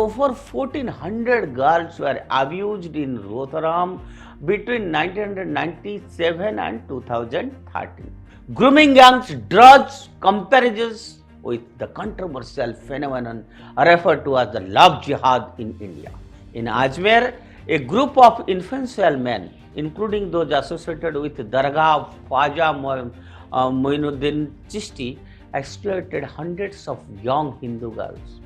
over 1400 girls were abused in Rotherham between 1997 and 2013. Grooming gangs draws comparisons with the controversial phenomenon referred to as the love jihad in India. In Ajmer, a group of influential men, including those associated with Dargah of Khwaja Moinuddin Chishti, exploited hundreds of young Hindu girls.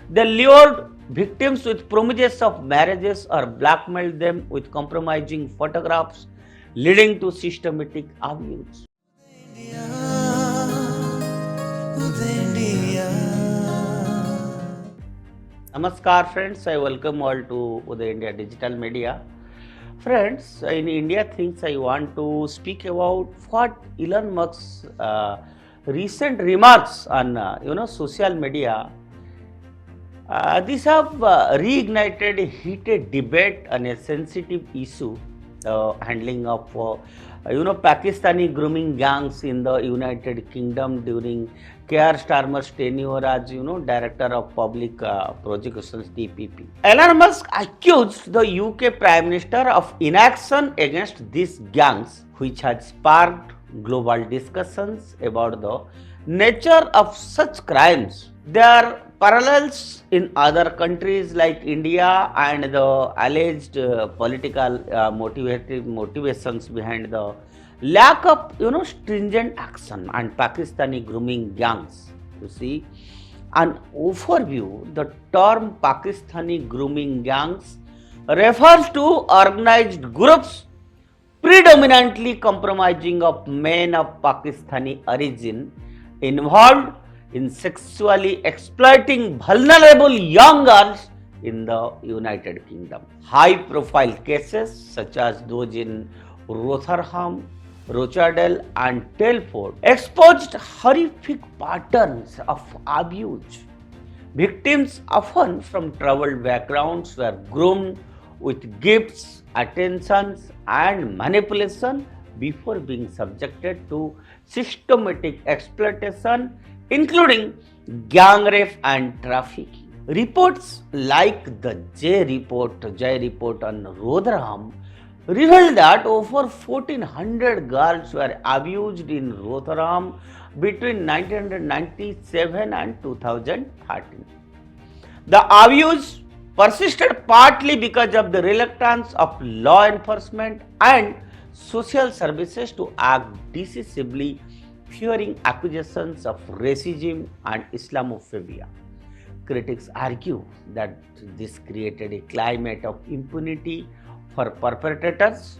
They lured victims with promises of marriages or blackmailed them with compromising photographs, leading to systematic abuse. Namaskar friends, I welcome all to Uday India Digital Media. Friends, in India things I want to speak about what Elon Musk's recent remarks on social media. These have reignited a heated debate on a sensitive issue, handling of Pakistani grooming gangs in the United Kingdom during Keir Starmer's tenure as Director of Public Prosecutions (DPP). Elon Musk accused the UK Prime Minister of inaction against these gangs, which has sparked global discussions about the nature of such crimes. There are parallels in other countries like India and the alleged political motivations behind the lack of stringent action and Pakistani grooming gangs. You see, an overview, the term Pakistani grooming gangs refers to organized groups predominantly comprising of men of Pakistani origin involved in sexually exploiting vulnerable young girls in the United Kingdom. High-profile cases such as those in Rotherham, Rochdale and Telford exposed horrific patterns of abuse. Victims, often from troubled backgrounds, were groomed with gifts, attentions and manipulation before being subjected to systematic exploitation, including gang rape and trafficking. Reports like the J report on Rotherham revealed that over 1400 girls were abused in Rotherham between 1997 and 2013. The abuse persisted partly because of the reluctance of law enforcement and social services to act decisively, fearing accusations of racism and Islamophobia. Critics argue that this created a climate of impunity for perpetrators.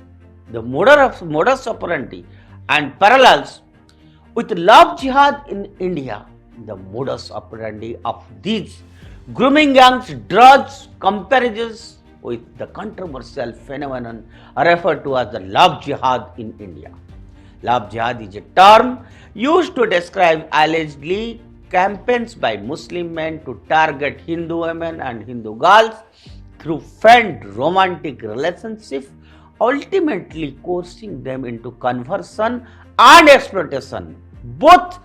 The modus operandi and parallels with love jihad in India. The modus operandi of these grooming gangs draws comparisons with the controversial phenomenon referred to as the love jihad in India. Love jihad is a term used to describe allegedly campaigns by Muslim men to target Hindu women and Hindu girls through feigned romantic relationships, ultimately coercing them into conversion and exploitation. Both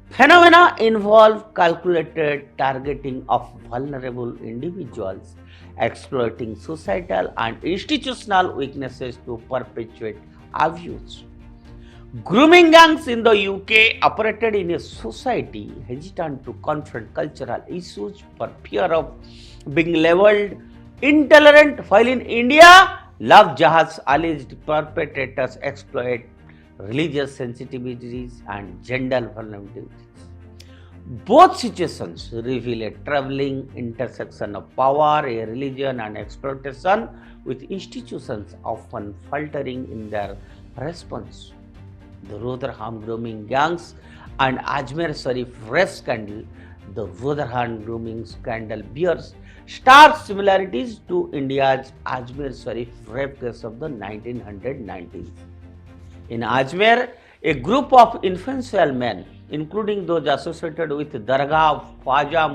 phenomena involve calculated targeting of vulnerable individuals, exploiting societal and institutional weaknesses to perpetuate abuse. Grooming gangs in the UK operated in a society hesitant to confront cultural issues for fear of being labelled intolerant, while in India, love jihad's alleged perpetrators exploit religious sensitivities and gender vulnerabilities. Both situations reveal a troubling intersection of power, a religion and exploitation, with institutions often faltering in their response. The Rotherham grooming gangs and Ajmer Sharif rape scandal. The Rotherham grooming scandal bears stark similarities to India's Ajmer Sharif rape case of the 1990s. In Ajmer, a group of influential men, including those associated with Dargah of Khwaja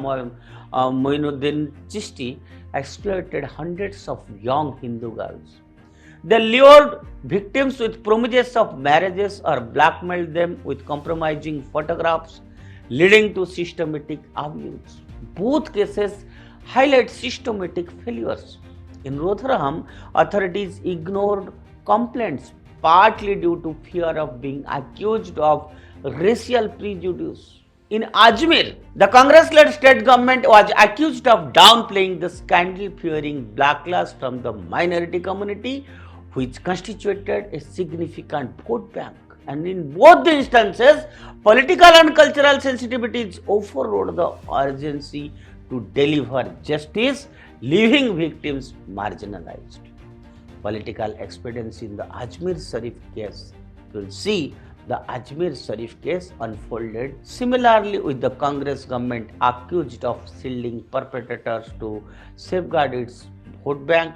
Moinuddin Chishti, exploited hundreds of young Hindu girls. They lured victims with promises of marriages or blackmailed them with compromising photographs, leading to systematic abuse. Both cases highlight systematic failures. In Rotherham, authorities ignored complaints partly due to fear of being accused of racial prejudice. In Ajmer, the Congress-led state government was accused of downplaying the scandal, fearing backlash from the minority community, which constituted a significant vote bank. And in both the instances, political and cultural sensitivities overrode the urgency to deliver justice, leaving victims marginalized. Political expediency in the Ajmer Sharif case. You will see the Ajmer Sharif case unfolded similarly, with the Congress government accused of shielding perpetrators to safeguard its vote bank.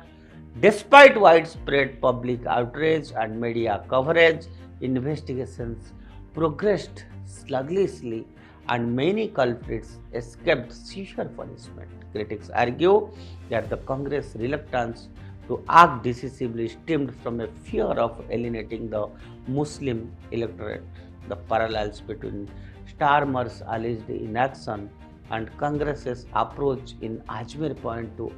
Despite widespread public outrage and media coverage, investigations progressed sluggishly and many culprits escaped severe punishment. Critics argue that the Congress' reluctance to act decisively stemmed from a fear of alienating the Muslim electorate. The parallels between Starmer's alleged inaction and Congress's approach in Ajmer point to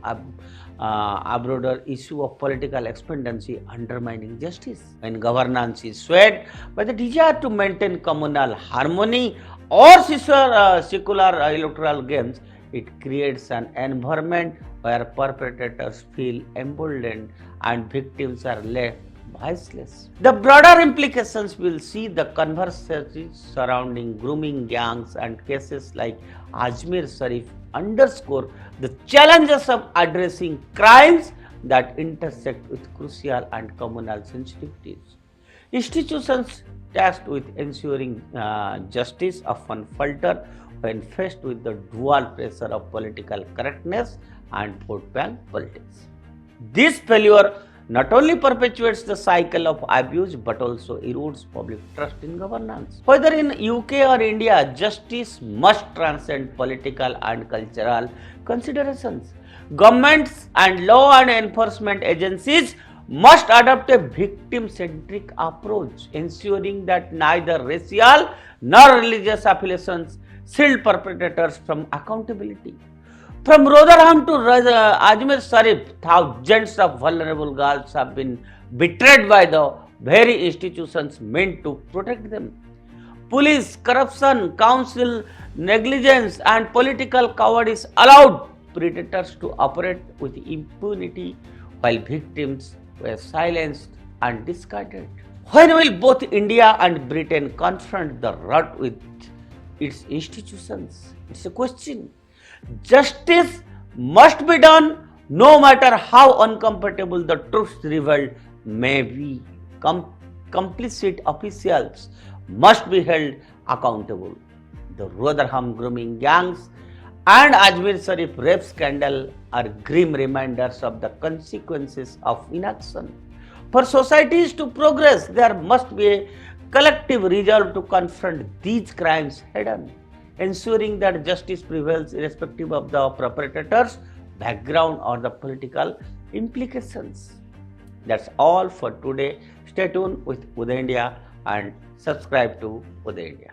a broader issue of political expediency undermining justice. When governance is swayed by the desire to maintain communal harmony or secular electoral gains, it creates an environment where perpetrators feel emboldened and victims are left voiceless. The broader implications will see the conversations surrounding grooming gangs and cases like Ajmer Sharif underscore the challenges of addressing crimes that intersect with crucial and communal sensitivities. Institutions tasked with ensuring justice often falter when faced with the dual pressure of political correctness and vote bank politics. This failure not only perpetuates the cycle of abuse but also erodes public trust in governance. Whether in UK or India, justice must transcend political and cultural considerations. Governments and law and enforcement agencies must adopt a victim-centric approach, ensuring that neither racial nor religious affiliations shield perpetrators from accountability. From Rotherham to Ajmer Sharif, thousands of vulnerable girls have been betrayed by the very institutions meant to protect them. Police, corruption, council negligence, and political cowardice allowed predators to operate with impunity while victims were silenced and discarded. When will both India and Britain confront the rot with its institutions? It's a question. Justice must be done no matter how uncomfortable the truth revealed may be. Complicit officials must be held accountable. The Rotherham grooming gangs and Ajmer Sharif rape scandal are grim reminders of the consequences of inaction. For societies to progress, there must be a collective resolve to confront these crimes head on, ensuring that justice prevails irrespective of the perpetrator's background or the political implications. That's all for today. Stay tuned with Uday India and subscribe to Uday India.